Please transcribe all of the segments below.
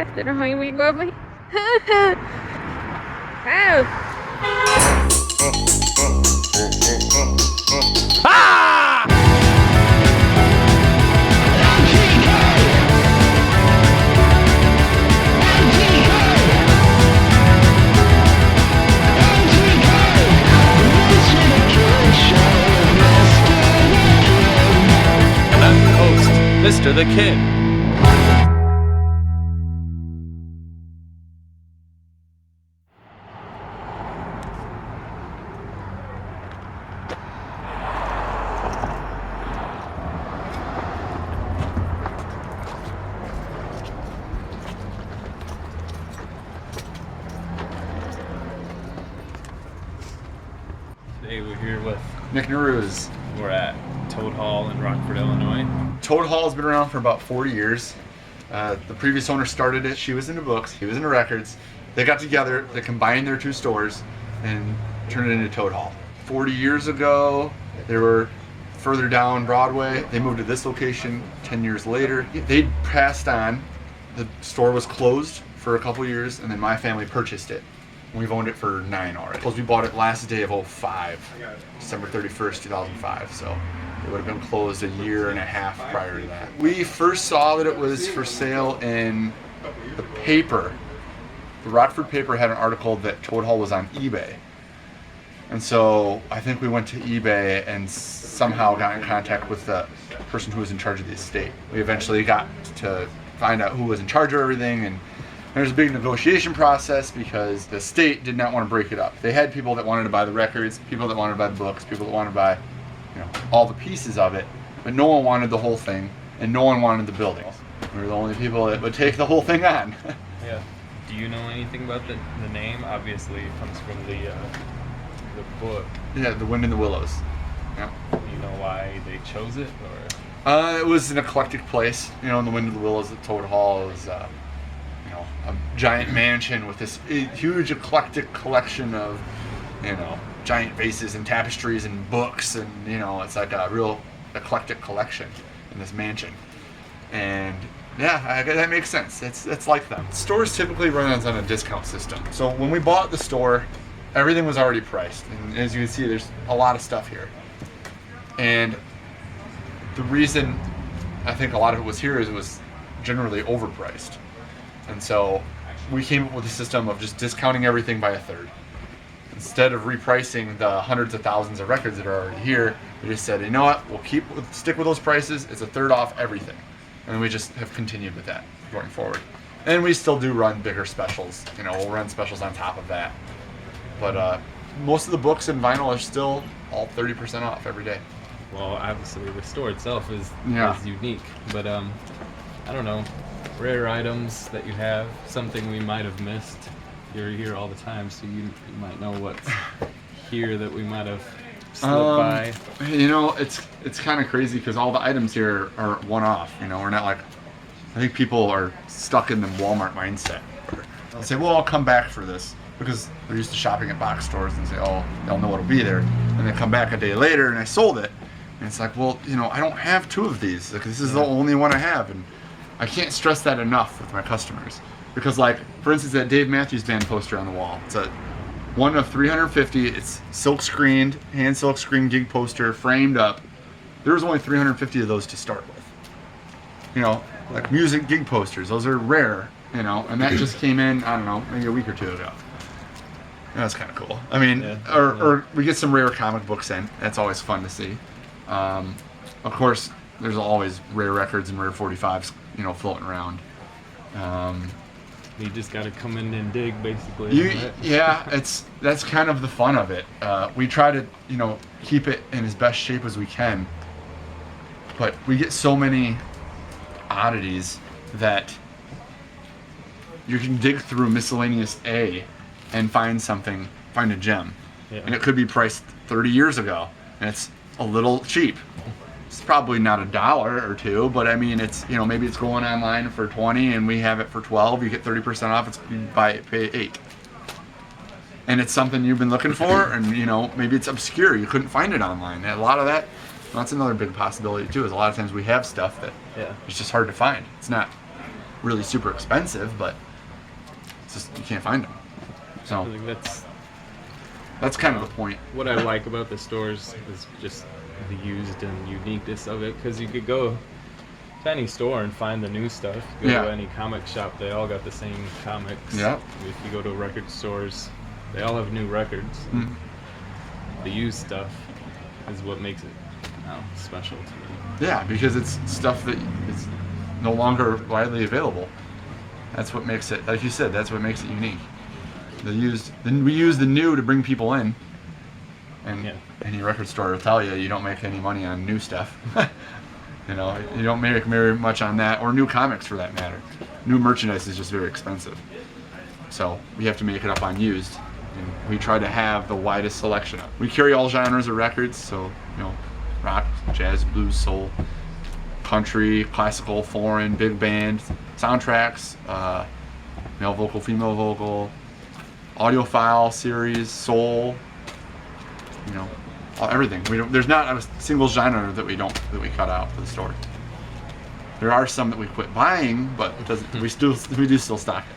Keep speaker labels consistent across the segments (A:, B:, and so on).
A: faster than how we go over here. Oh.
B: Ah! And I'm the host, Mr. The Kid. Today we're here with
C: Nick Naruz.
B: We're at Toad Hall in Rockford, Illinois.
C: Toad Hall has been around for about 40 years. The previous owner started it. She was into books, he was into records. They got together, they combined their two stores and turned it into Toad Hall. 40 years ago, they were further down Broadway. They moved to this location 10 years later. They passed on. The store was closed for a couple years, and then my family purchased it. We've owned it for 9 already. Because we bought it last day of 05, December 31st, 2005. So it would have been closed a year and a half prior to that. We first saw that it was for sale in the paper. The Rockford paper had an article that Toad Hall was on eBay. And so I think we went to eBay and somehow got in contact with the person who was in charge of the estate. We eventually got to find out who was in charge of everything, and there's a big negotiation process because the state did not want to break it up. They had people that wanted to buy the records, people that wanted to buy the books, people that wanted to buy, all the pieces of it, but no one wanted the whole thing, and no one wanted the building. We were the only people that would take the whole thing on.
B: Yeah. Do you know anything about the name? Obviously, it comes from the book.
C: Yeah, The Wind in the Willows. Yeah.
B: Do you know why they chose it, or?
C: It was an eclectic place. In The Wind in the Willows at Toad Hall is, a giant mansion with this huge eclectic collection of, giant vases and tapestries and books, and it's like a real eclectic collection in this mansion. And yeah, that makes sense. It's like them. Stores typically run on a discount system. So when we bought the store, everything was already priced, and as you can see, there's a lot of stuff here. And the reason I think a lot of it was here is it was generally overpriced. And so we came up with a system of just discounting everything by a third. Instead of repricing the hundreds of thousands of records that are already here, we just said, you know what, we'll stick with those prices. It's a third off everything. And we just have continued with that going forward. And we still do run bigger specials. We'll run specials on top of that. But most of the books and vinyl are still all 30% off every day.
B: Well, obviously the store itself is unique, but I don't know, rare items that you have, something we might have missed. You're here all the time, so you might know what's here that we might have slipped by.
C: It's kind of crazy because all the items here are one-off. We're not like, I think people are stuck in the Walmart mindset. They'll say, well, I'll come back for this, because they're used to shopping at box stores and say, oh, they'll know it'll be there. And they come back a day later and I sold it. And it's like, well, I don't have 2 of these. Like, this is the only one I have. And I can't stress that enough with my customers. Because, like, for instance, that Dave Matthews Band poster on the wall. It's a one of 350. It's silk screened, hand silk screened gig poster, framed up. There was only 350 of those to start with. Like music gig posters. Those are rare, and that just came in, I don't know, maybe a week or 2 ago. That's kind of cool. I mean, or we get some rare comic books in. That's always fun to see. Of course, there's always rare records and rare 45s, floating around.
B: You just got to come in and dig, basically.
C: Yeah, that's kind of the fun of it. We try to, keep it in as best shape as we can. But we get so many oddities that you can dig through miscellaneous A and find a gem. Yeah. And it could be priced 30 years ago, and it's a little cheap. It's probably not $1 or $2, but I mean, it's, maybe it's going online for 20 and we have it for 12, you get 30% off, pay 8. And it's something you've been looking for, and maybe it's obscure, you couldn't find it online. And a lot of that's another big possibility too, is a lot of times we have stuff that it's just hard to find. It's not really super expensive, but it's just you can't find them. So
B: I think
C: that's kind of the point.
B: what I like about the stores is just the used and uniqueness of it, because you could go to any store and find the new stuff. Go
C: Yeah.
B: to any comic shop, they all got the same comics.
C: Yeah.
B: If you go to record stores, they all have new records.
C: Mm.
B: The used stuff is what makes it special to me.
C: Yeah, because it's stuff that is no longer widely available. That's what makes it, like you said, that's what makes it unique. We use the new to bring people in, and any record store will tell you don't make any money on new stuff. You know, you don't make very much on that, or new comics for that matter. New merchandise is just very expensive. So we have to make it up on used, and we try to have the widest selection. We carry all genres of records, so rock, jazz, blues, soul, country, classical, foreign, big band, soundtracks, male vocal, female vocal, audiophile series, soul, everything. There's not a single genre that we cut out for the store. There are some that we quit buying, but it doesn't. We do still stock it.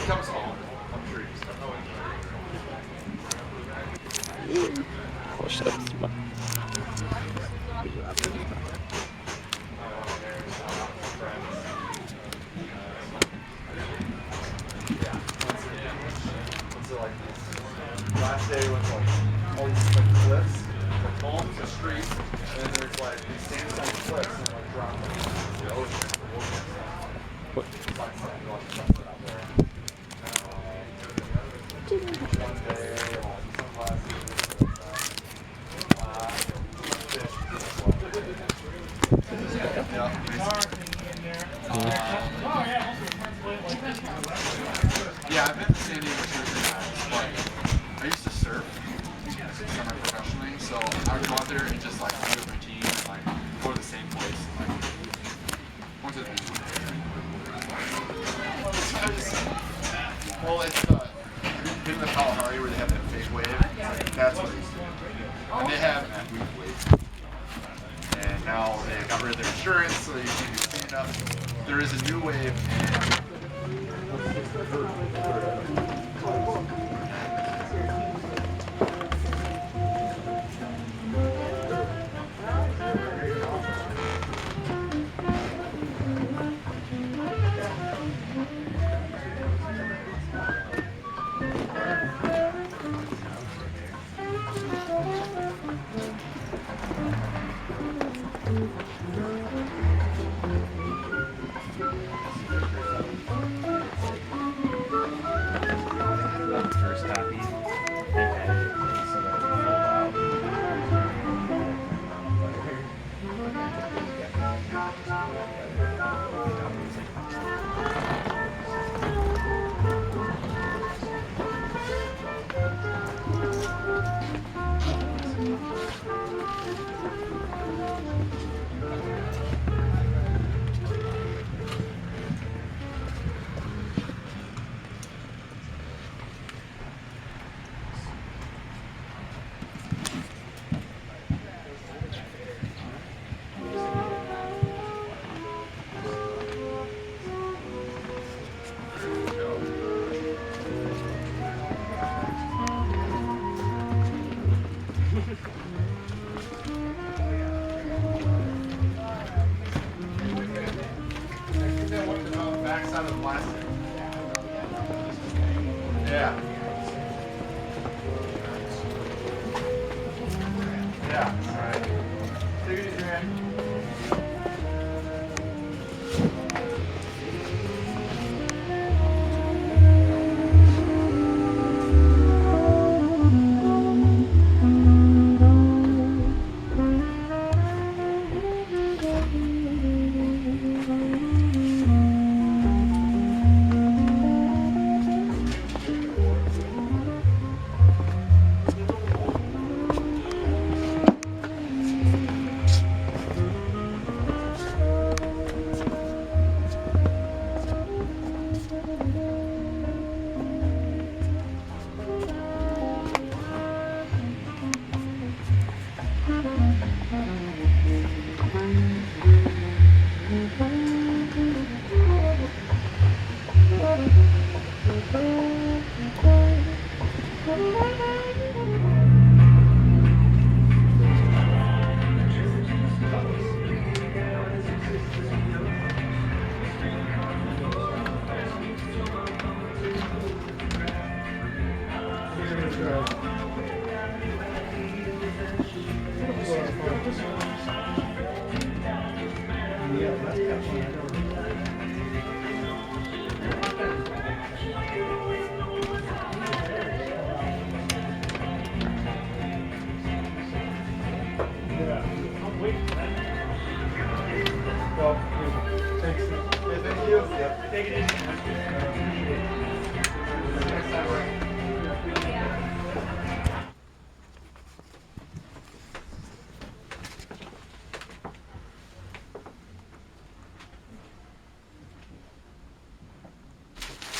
C: Comes home. I'm sure
B: Push that.
C: Last day went all these cliffs, from home to street, and then there's these sandstone cliffs and dropping the ocean.
B: What?
C: Yeah, I've been to San Diego but I used to surf semi-professionally, so I would go out there and just do a routine and go to the same place. Went to the beach one day. Well, it's been in the Kalahari where they have that fake wave. That's what I used to do. And they have that weak wave. And now they got rid of their insurance, so you can do stand-up. There is a new wave, and
D: First copy, they had it so that it would fold out.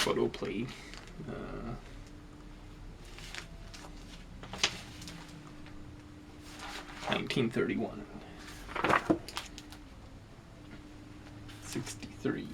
B: Photo play. 1931. 63.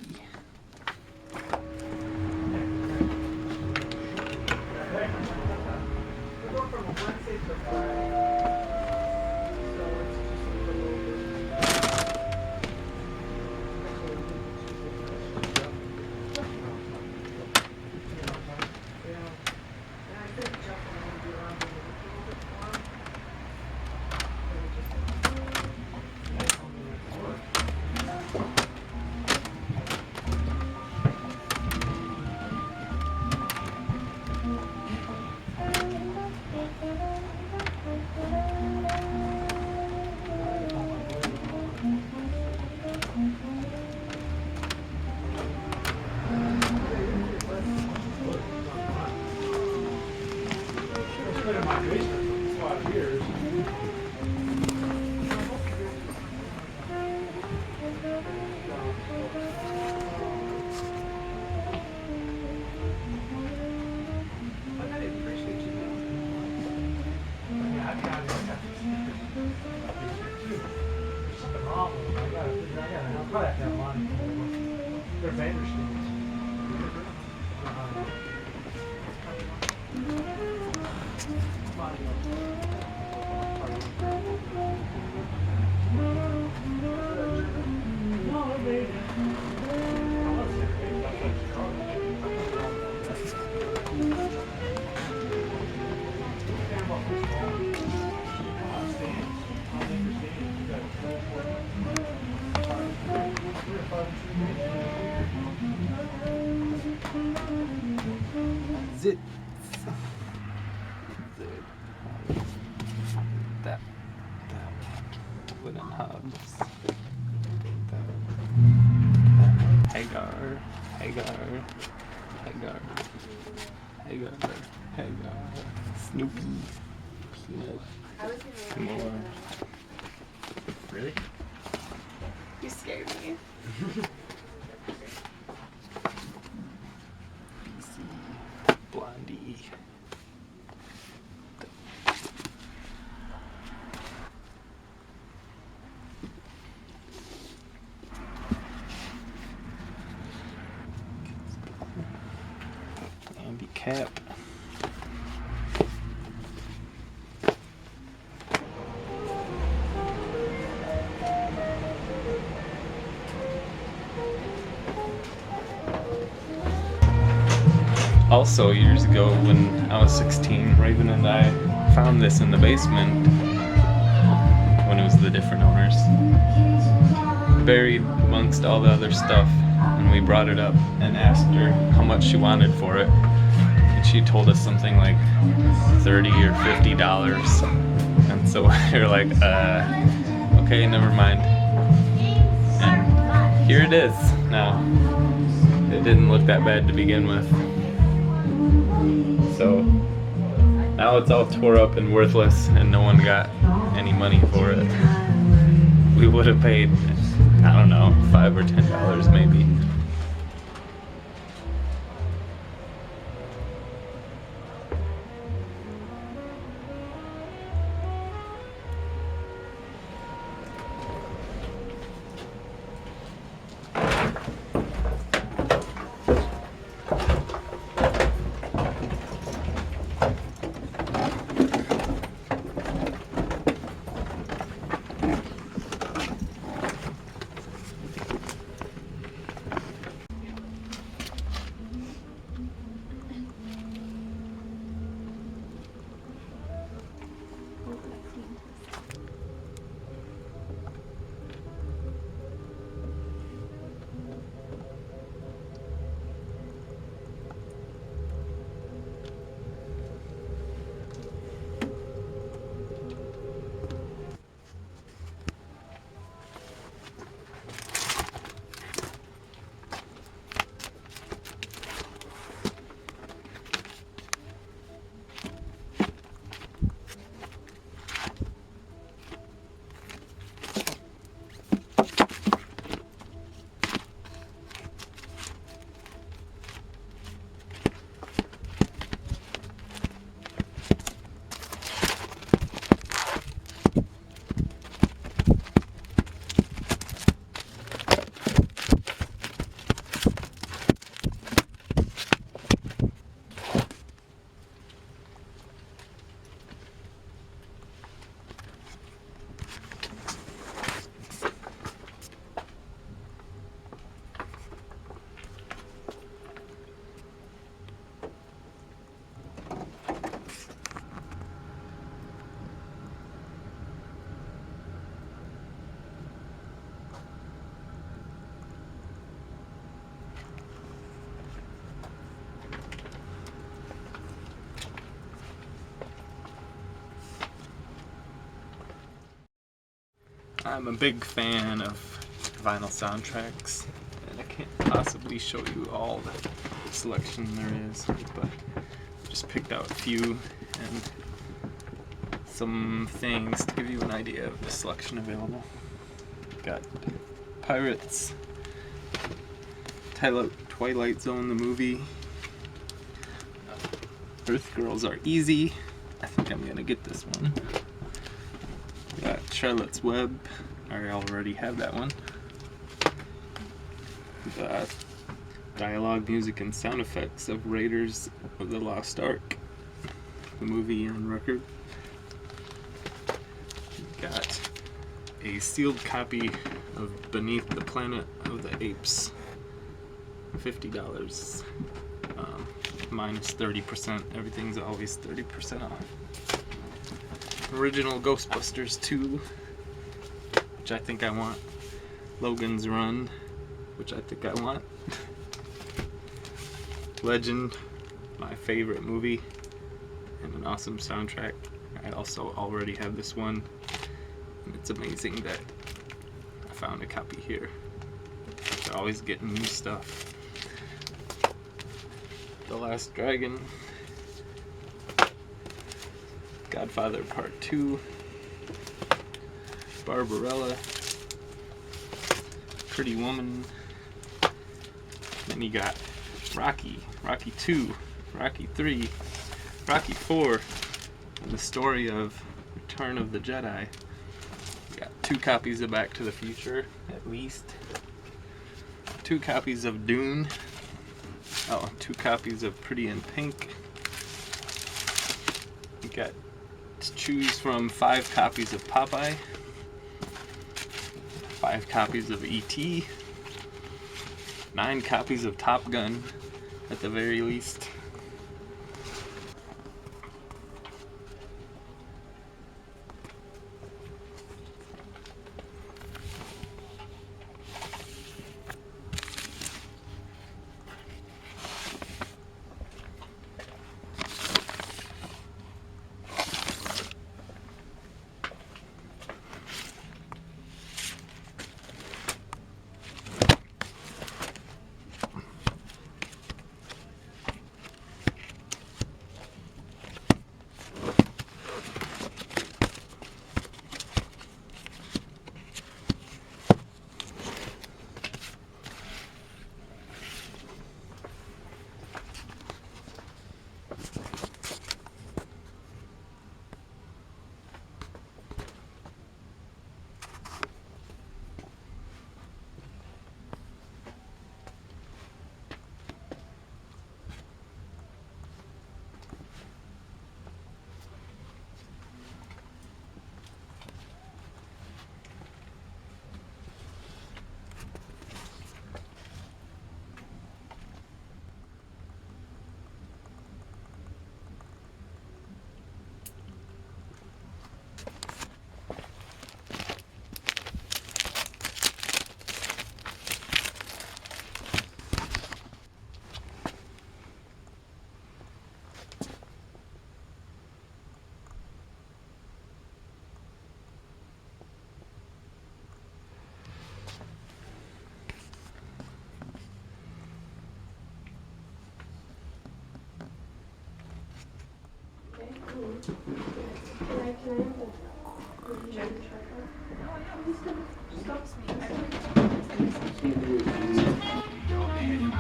B: Zit. That wooden hubs. Hagar. Snoopy. Peanut. More.
D: Really?
A: You scared me.
B: Blondie. Andy Cap. Also, years ago when I was 16, Raven and I found this in the basement when it was the different owners, buried amongst all the other stuff, and we brought it up and asked her how much she wanted for it, and she told us something like $30 or $50, and so we were like, okay, never mind. And here it is now. It didn't look that bad to begin with. So now it's all tore up and worthless, and no one got any money for it. We would have paid, I don't know, $5 or $10 maybe. I'm a big fan of vinyl soundtracks, and I can't possibly show you all the selection there is, but I just picked out a few and some things to give you an idea of the selection available. Got Pirates, Twilight Zone the movie, Earth Girls Are Easy. I think I'm gonna get this one. Got Charlotte's Web. I already have that one. The dialogue, music, and sound effects of Raiders of the Lost Ark, the movie on record. Got a sealed copy of Beneath the Planet of the Apes, $50, minus 30%. Everything's always 30% off. Original Ghostbusters 2, which I think I want. Logan's Run, which I think I want. Legend, my favorite movie, and an awesome soundtrack. I also already have this one, and it's amazing that I found a copy here. They're always getting new stuff. The Last Dragon, Godfather Part 2, Barbarella, Pretty Woman. Then you got Rocky, Rocky 2, Rocky 3, Rocky 4, and the story of Return of the Jedi. We got 2 copies of Back to the Future, at least. 2 copies of Dune. 2 copies of Pretty in Pink. You got to choose from 5 copies of Popeye, 5 copies of E.T., 9 copies of Top Gun, at the very least.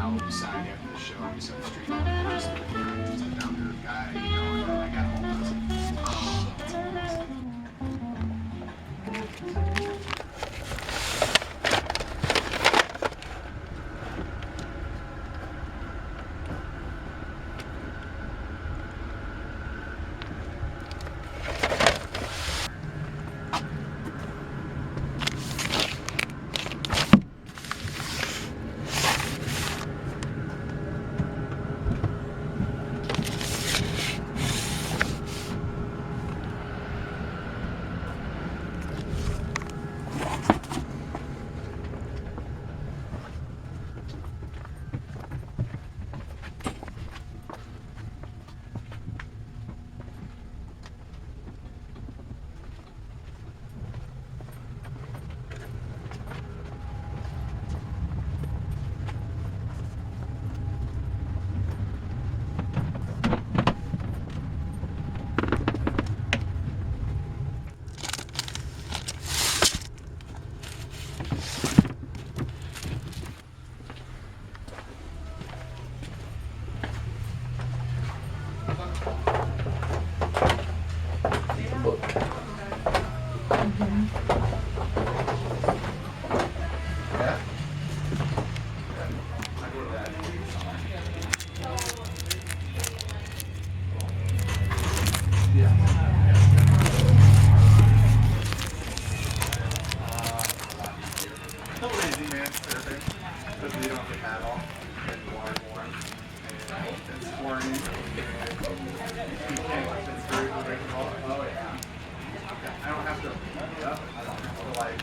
E: Outside after the show, we set the street on the first down to the guy, you know, and then I got home and I was like, oh, that's amazing.
C: yeah? Easy, man. Perfect. Because you don't have to paddle. And the water's warm. And it's squirmy. You can't. It's very predictable. Oh, yeah. I don't have to. Yep. I don't have to, like.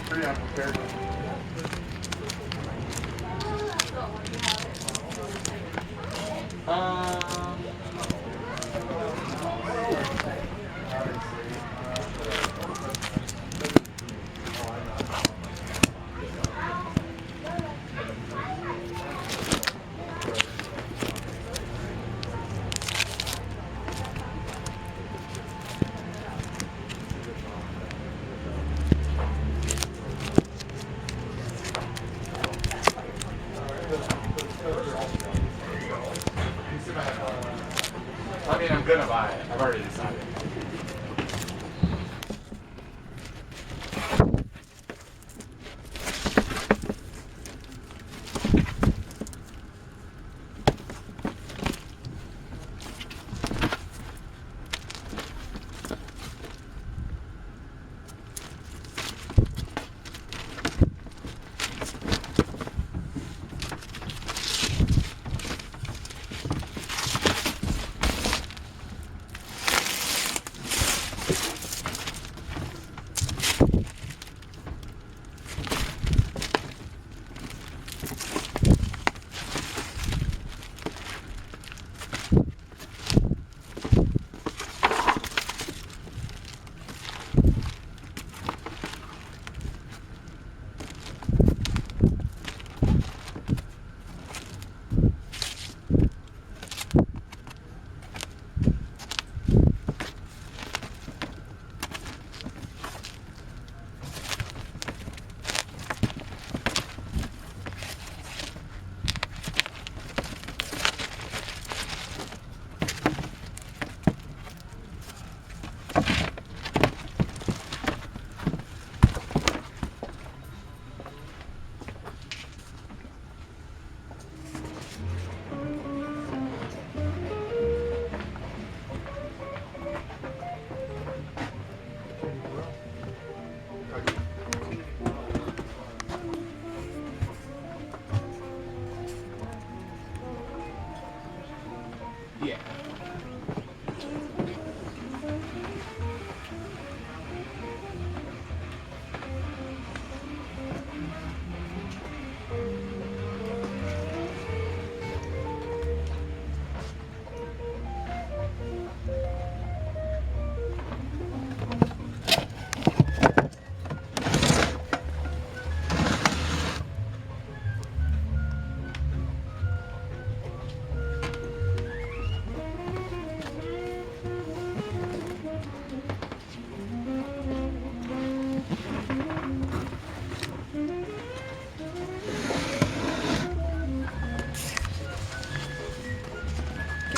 C: Pretty unprepared. I mean, I'm gonna buy it. I've already decided.
B: Yeah.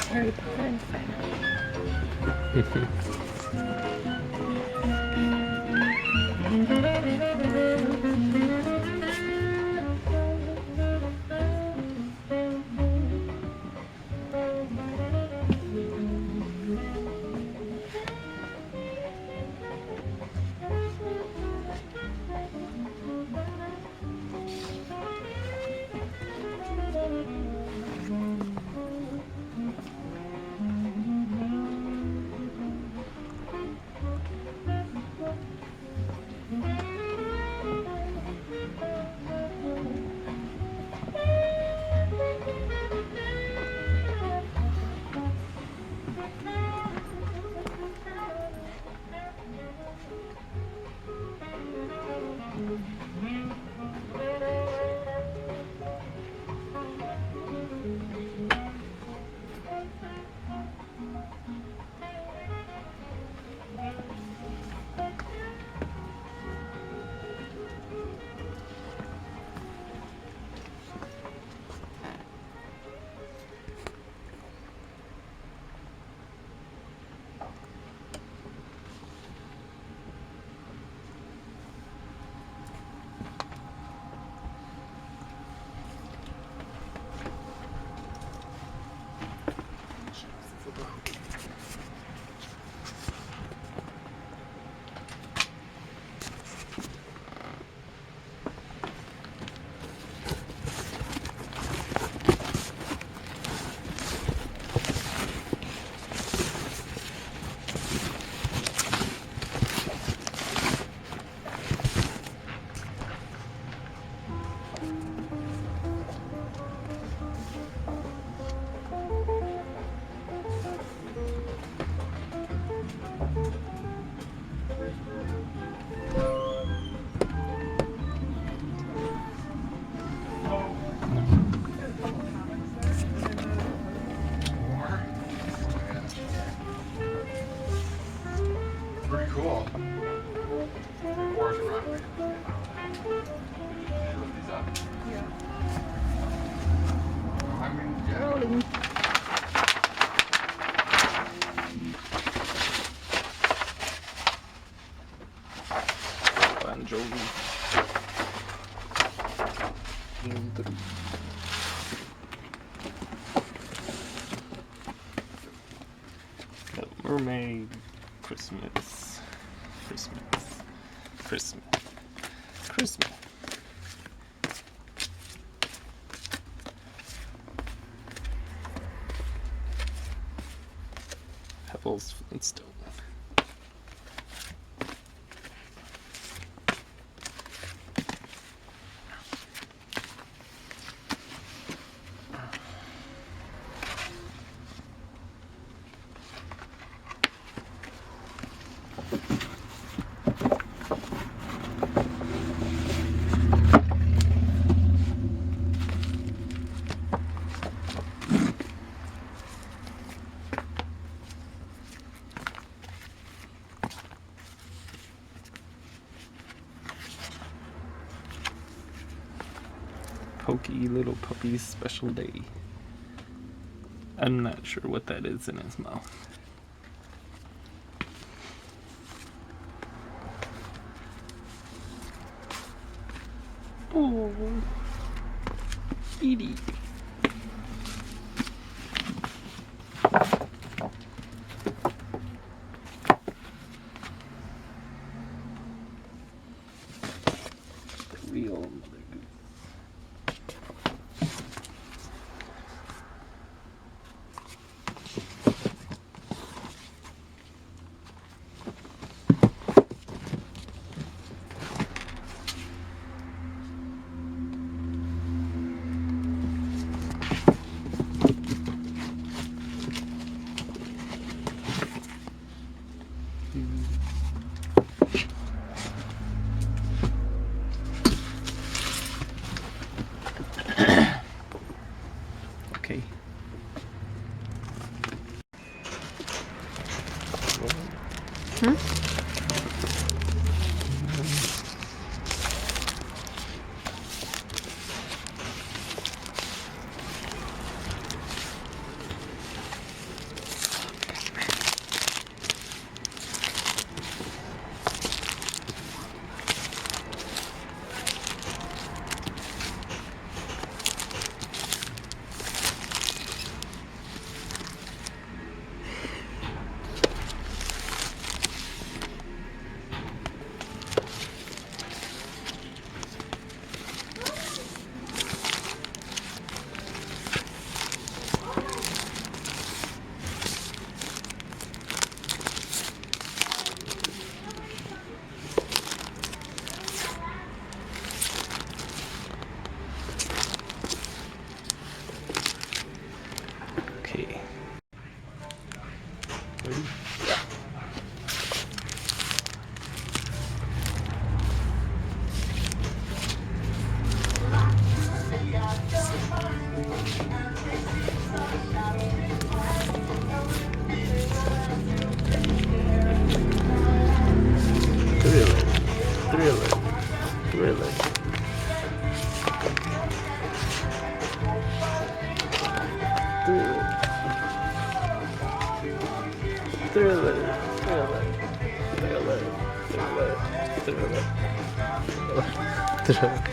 A: Harry Potter and
C: these up?
A: Yeah.
C: I mean, yeah.
B: Bon Jovi. Little Mermaid. Christmas. Christmas. Christmas. Christmas. Pebbles Flintstone. Pokey little puppy's special day. I'm not sure what that is in his mouth. Oh, Edie. The real Mother Goose. Okay. Okay. Ready? Thriller. Thriller. Thriller. Thriller.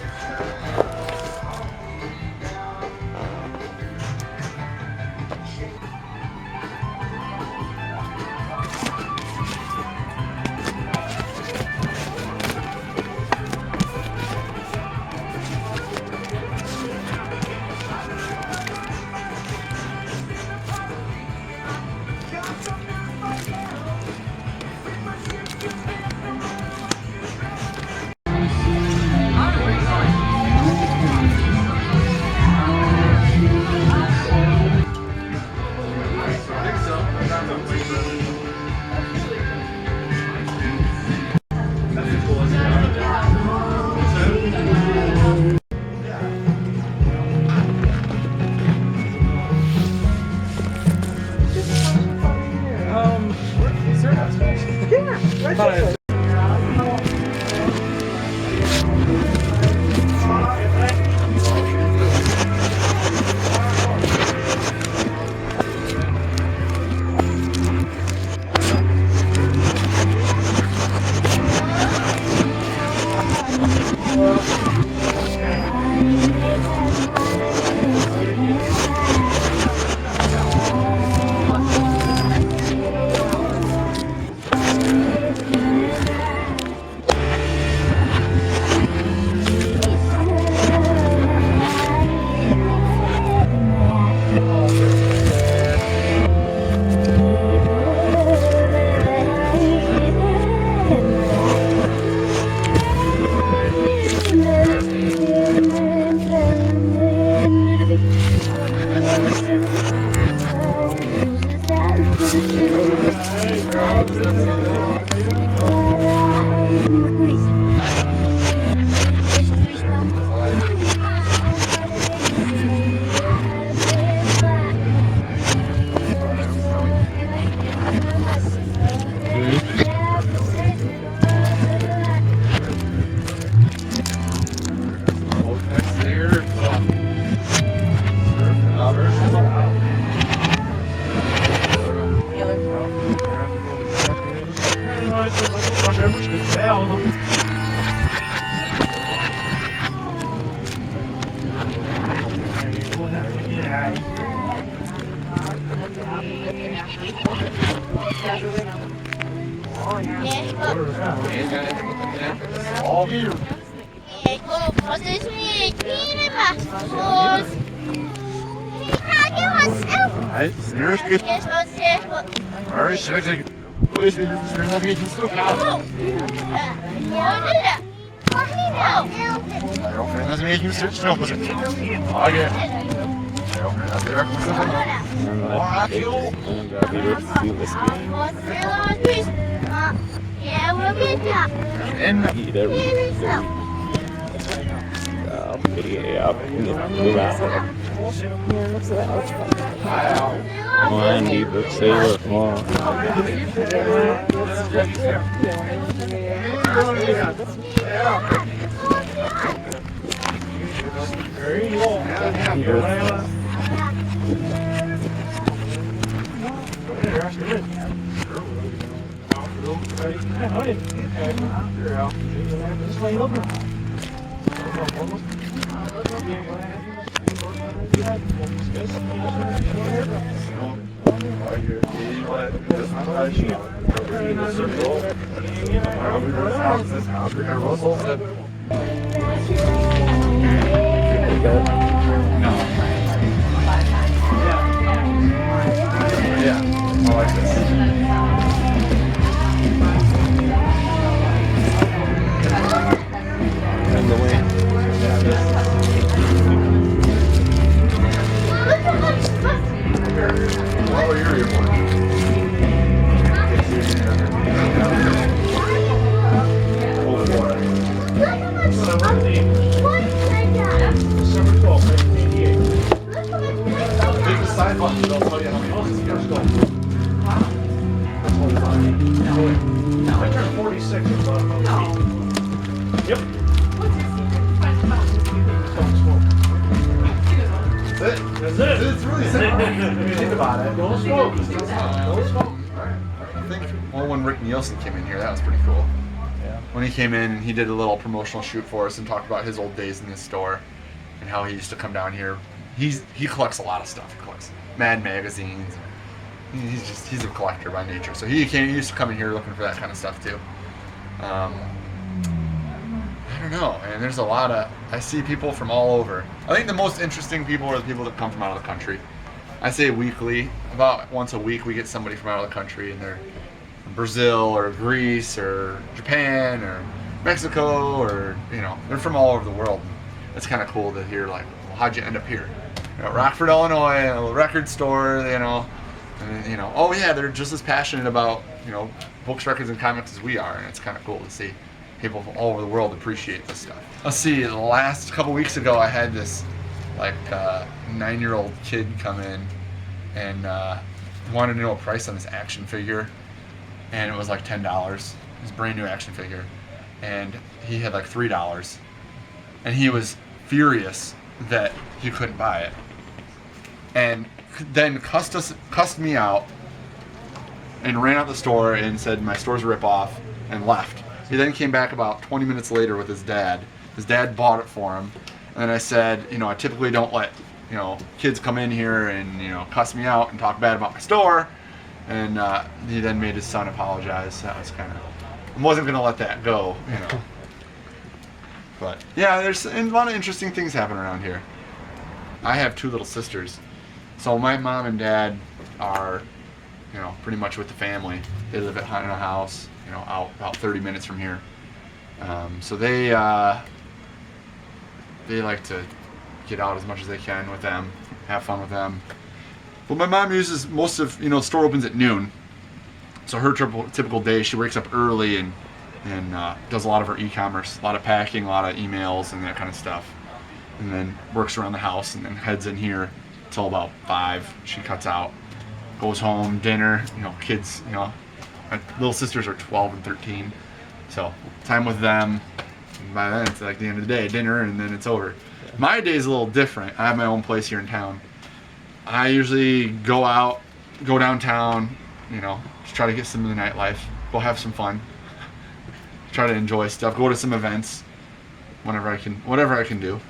C: Came in here, that was pretty cool. Yeah. When he came in, he did a little promotional shoot for us and talked about his old days in the store and how he used to come down here. He collects a lot of stuff. He collects Mad magazines. He's a collector by nature. So he used to come in here looking for that kind of stuff too. I don't know, and there's a lot of, I see people from all over. I think the most interesting people are the people that come from out of the country. I say weekly, about once a week we get somebody from out of the country, and they're Brazil or Greece or Japan or Mexico, or they're from all over the world. It's kind of cool to hear, like, well, how'd you end up here? Rockford, Illinois, a record store, and oh yeah, they're just as passionate about books, records, and comics as we are, and it's kind of cool to see people from all over the world appreciate this stuff. Let's see, the last couple weeks ago, I had this 9-year-old kid come in and wanted to know a price on this action figure. And it was like $10. It was a brand new action figure. And he had like $3. And he was furious that he couldn't buy it. And then cussed me out and ran out the store and said my store's a ripoff and left. He then came back about 20 minutes later with his dad. His dad bought it for him. And I said, I typically don't let, kids come in here and, cuss me out and talk bad about my store. And he then made his son apologize. That was kind of, I wasn't going to let that go, But yeah, there's a lot of interesting things happen around here. I have 2 little sisters. So my mom and dad are, pretty much with the family. They live in a house, out about 30 minutes from here. So they like to get out as much as they can with them, have fun with them. But my mom uses most of, the store opens at noon. So her typical day, she wakes up early and does a lot of her e-commerce, a lot of packing, a lot of emails and that kind of stuff. And then works around the house and then heads in here till about 5. She cuts out, goes home, dinner, kids, my little sisters are 12 and 13. So time with them. And by then it's like the end of the day, dinner, and then it's over. My day is a little different. I have my own place here in town. I usually go downtown, just try to get some of the nightlife, go have some fun. try to enjoy stuff, go to some events whatever I can do.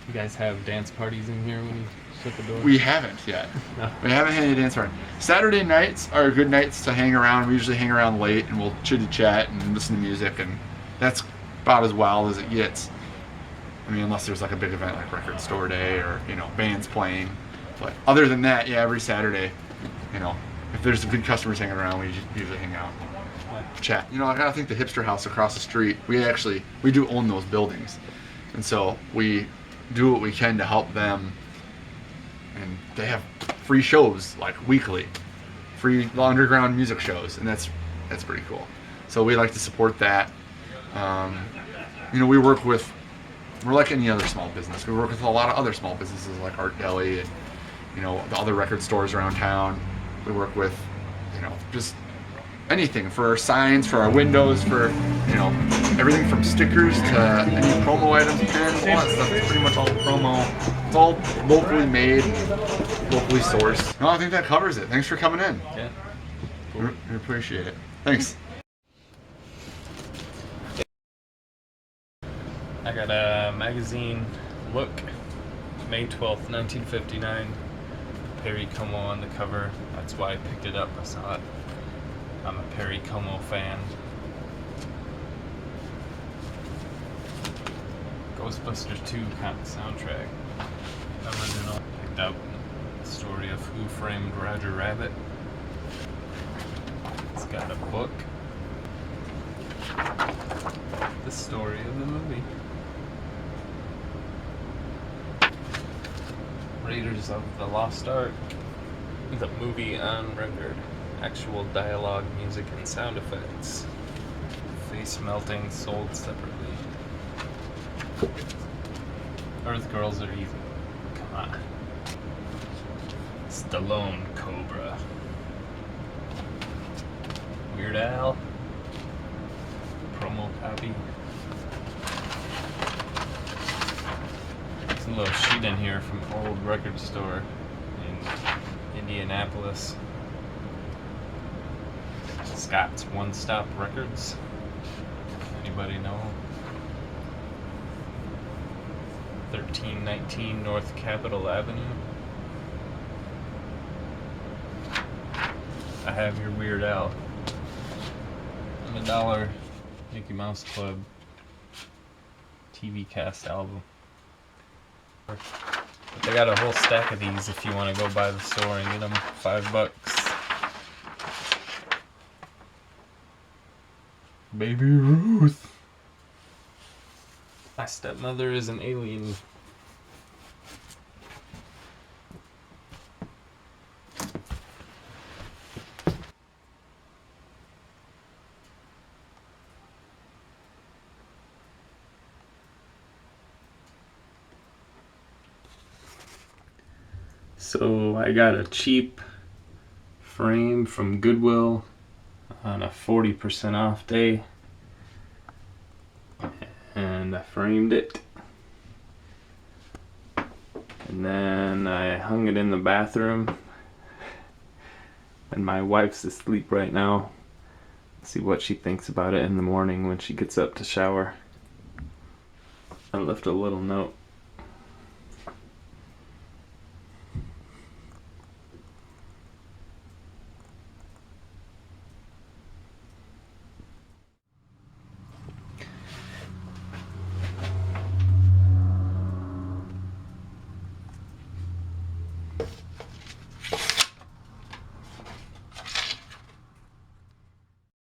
B: You guys have dance parties in here when you shut the door?
C: We haven't yet.
B: No.
C: We haven't had any dance party. Saturday nights are good nights to hang around. We usually hang around late and we'll chitty chat and listen to music, and that's about as wild as it gets. I mean, unless there's like a big event like Record Store Day or, you know, bands playing. But other than that, yeah, every Saturday, you know, if there's good customers hanging around, we usually hang out, chat. You know, I gotta think the hipster house across the street, we do own those buildings. And so we do what we can to help them. And they have free shows like weekly, free underground music shows, and that's pretty cool. So we like to support that. You know, we're like any other small business. We work with a lot of other small businesses like Art Deli and, you know, the other record stores around town. We work with, you know, just anything for our signs, for our windows, for, you know, everything from stickers to any promo items, pens, all that stuff. It's pretty much all promo. It's all locally made, locally sourced. No, I think that covers it. Thanks for coming in.
B: Yeah. Cool.
C: We appreciate it. Thanks.
B: I got a magazine look, May 12th, 1959. Perry Como on the cover. That's why I picked it up. I saw it. I'm a Perry Como fan. Ghostbusters 2 kind of soundtrack. Original. Picked up the story of Who Framed Roger Rabbit. It's got a book. The story of the movie. Raiders of the Lost Ark. The movie on record. Actual dialogue, music, and sound effects. Face melting, sold separately. Earth Girls Are Evil. Come on. Stallone Cobra. Weird Al. Promo copy. There's a little sheet in here from Old Record Store in Indianapolis. Scott's One Stop Records. Anybody know? 1319 North Capitol Avenue. I have your Weird Al. And $1 Mickey Mouse Club TV cast album. But they got a whole stack of these if you want to go by the store and get them $5. Baby Ruth. My stepmother is an alien. So I got a cheap frame from Goodwill on a 40% off day, and I framed it, and then I hung it in the bathroom, and my wife's asleep right now. Let's see what she thinks about it in the morning when she gets up to shower. I left a little note.